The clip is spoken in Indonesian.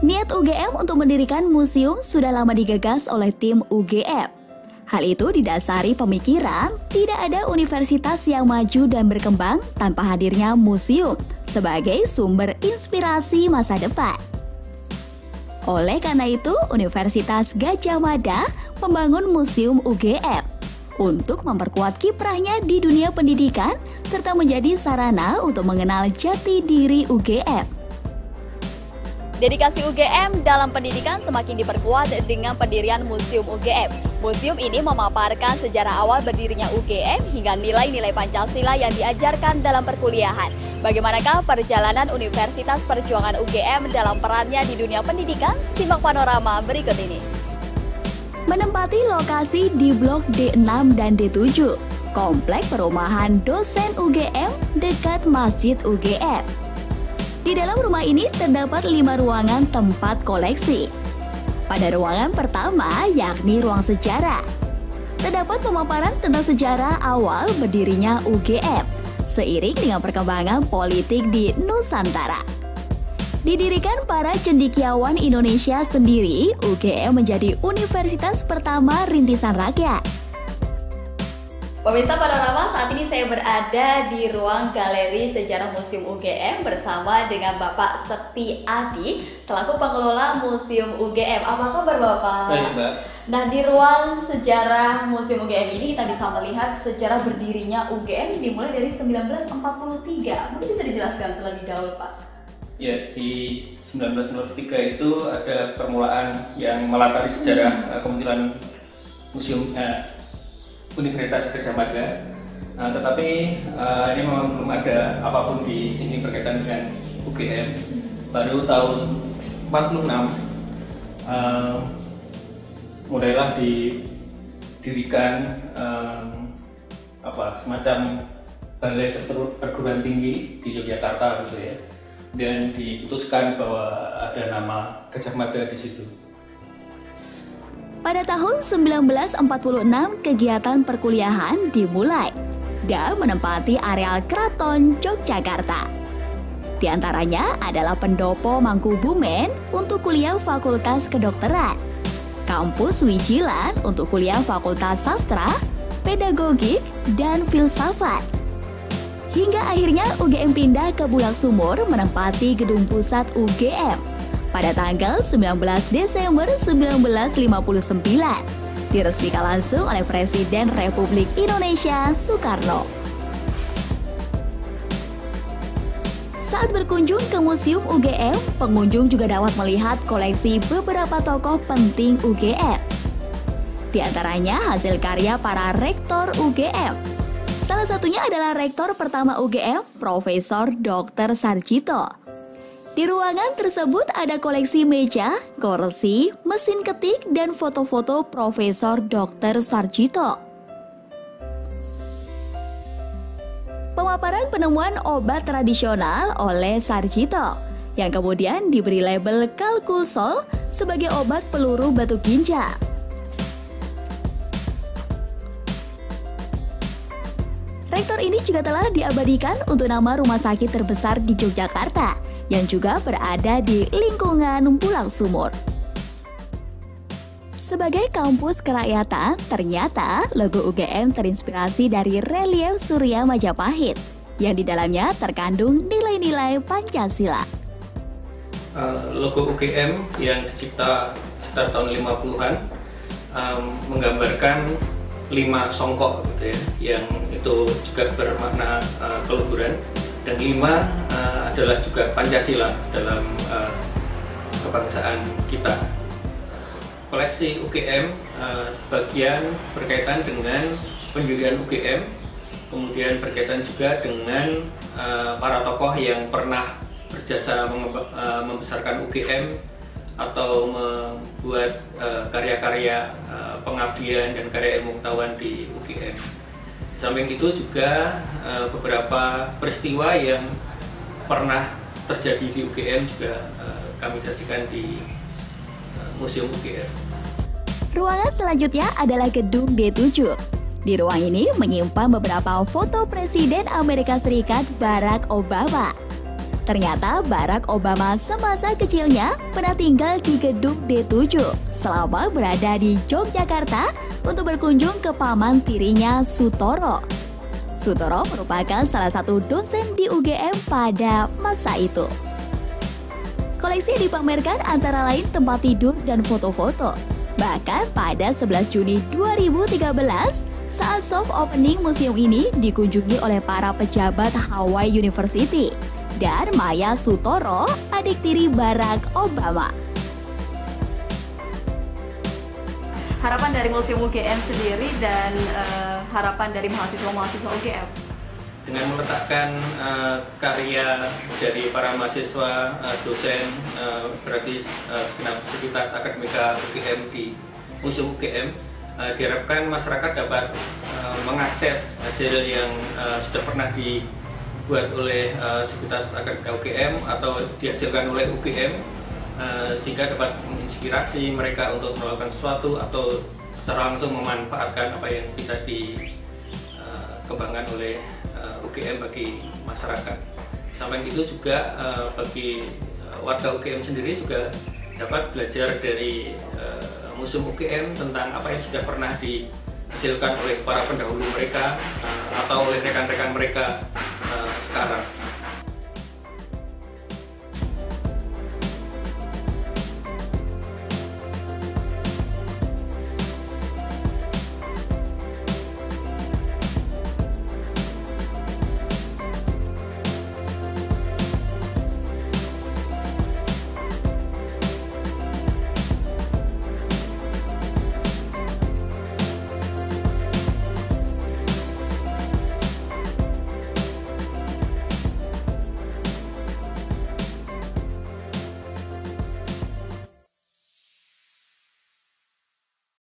Niat UGM untuk mendirikan museum sudah lama digagas oleh tim UGM. Hal itu didasari pemikiran tidak ada universitas yang maju dan berkembang tanpa hadirnya museum sebagai sumber inspirasi masa depan. Oleh karena itu, Universitas Gadjah Mada membangun Museum UGM untuk memperkuat kiprahnya di dunia pendidikan serta menjadi sarana untuk mengenal jati diri UGM. Dedikasi UGM dalam pendidikan semakin diperkuat dengan pendirian Museum UGM. Museum ini memaparkan sejarah awal berdirinya UGM hingga nilai-nilai Pancasila yang diajarkan dalam perkuliahan. Bagaimanakah perjalanan Universitas Perjuangan UGM dalam perannya di dunia pendidikan? Simak panorama berikut ini. Menempati lokasi di Blok D6 dan D7, komplek perumahan dosen UGM dekat Masjid UGM. Di dalam rumah ini terdapat 5 ruangan tempat koleksi. Pada ruangan pertama, yakni ruang sejarah, terdapat pemaparan tentang sejarah awal berdirinya UGM, seiring dengan perkembangan politik di Nusantara. Didirikan para cendekiawan Indonesia sendiri, UGM menjadi universitas pertama rintisan rakyat. Pemirsa Panorama, saat ini saya berada di ruang Galeri Sejarah Museum UGM bersama dengan Bapak Sekti Adi selaku pengelola Museum UGM. Apa kabar Bapak? Baik, Mbak. Nah, di ruang sejarah Museum UGM ini kita bisa melihat sejarah berdirinya UGM dimulai dari 1943. Mungkin bisa dijelaskan terlebih dahulu, Pak? Ya, di 1943 itu ada permulaan yang melatari sejarah kemunculan Museum Universitas Gadjah Mada, tetapi ini memang belum ada apapun di sini berkaitan dengan UGM. Baru tahun 46 mulailah didirikan semacam balai perguruan tinggi di Yogyakarta gitu ya, dan diputuskan bahwa ada nama Gadjah Mada di situ. Pada tahun 1946, kegiatan perkuliahan dimulai dan menempati areal Keraton Yogyakarta. Di antaranya adalah Pendopo Mangkubumen untuk kuliah Fakultas Kedokteran, Kampus Wijilan untuk kuliah Fakultas Sastra, Pedagogik, dan Filsafat. Hingga akhirnya UGM pindah ke Bulak Sumur menempati gedung pusat UGM pada tanggal 19 Desember 1959, diresmikan langsung oleh Presiden Republik Indonesia Soekarno. Saat berkunjung ke Museum UGM, pengunjung juga dapat melihat koleksi beberapa tokoh penting UGM. Di antaranya hasil karya para rektor UGM. Salah satunya adalah rektor pertama UGM, Profesor Dr. Sarjito. Di ruangan tersebut ada koleksi meja, kursi, mesin ketik, dan foto-foto Profesor Dr. Sarjito. Pemaparan penemuan obat tradisional oleh Sarjito, yang kemudian diberi label Kalkulsol sebagai obat peluru batu ginjal. Rektor ini juga telah diabadikan untuk nama rumah sakit terbesar di Yogyakarta, yang juga berada di lingkungan Bulak Sumur. Sebagai kampus kerakyatan, ternyata logo UGM terinspirasi dari relief Surya Majapahit, yang di dalamnya terkandung nilai-nilai Pancasila. Logo UGM yang dicipta sekitar tahun 50-an menggambarkan 5 songkok gitu ya, yang itu juga bermakna keluhuran. Dan 5 adalah juga Pancasila dalam kebangsaan kita. Koleksi UGM sebagian berkaitan dengan pendirian UGM, kemudian berkaitan juga dengan para tokoh yang pernah berjasa membesarkan UGM atau membuat karya-karya pengabdian dan karya ilmu pengetahuan di UGM. Di samping itu juga beberapa peristiwa yang pernah terjadi di UGM juga kami sajikan di Museum UGM. Ruangan selanjutnya adalah gedung D7. Di ruang ini menyimpan beberapa foto Presiden Amerika Serikat Barack Obama. Ternyata Barack Obama semasa kecilnya pernah tinggal di gedung D7 selama berada di Yogyakarta untuk berkunjung ke paman tirinya Sutoro. Sutoro merupakan salah satu dosen di UGM pada masa itu. Koleksi yang dipamerkan antara lain tempat tidur dan foto-foto. Bahkan pada 11 Juni 2013, saat soft opening museum ini dikunjungi oleh para pejabat Hawaii University dan Maya Sutoro, adik tiri Barack Obama. Harapan dari Museum UGM sendiri dan harapan dari mahasiswa-mahasiswa UGM? Dengan meletakkan karya dari para mahasiswa, dosen, berarti segenap sivitas akademika UGM di Museum UGM, diharapkan masyarakat dapat mengakses hasil yang sudah pernah dibuat oleh sivitas akademika UGM atau dihasilkan oleh UGM, sehingga dapat menginspirasi mereka untuk melakukan sesuatu atau secara langsung memanfaatkan apa yang bisa dikembangkan oleh UGM bagi masyarakat. Samping itu juga bagi warga UGM sendiri juga dapat belajar dari Museum UGM tentang apa yang sudah pernah dihasilkan oleh para pendahulu mereka atau oleh rekan-rekan mereka sekarang.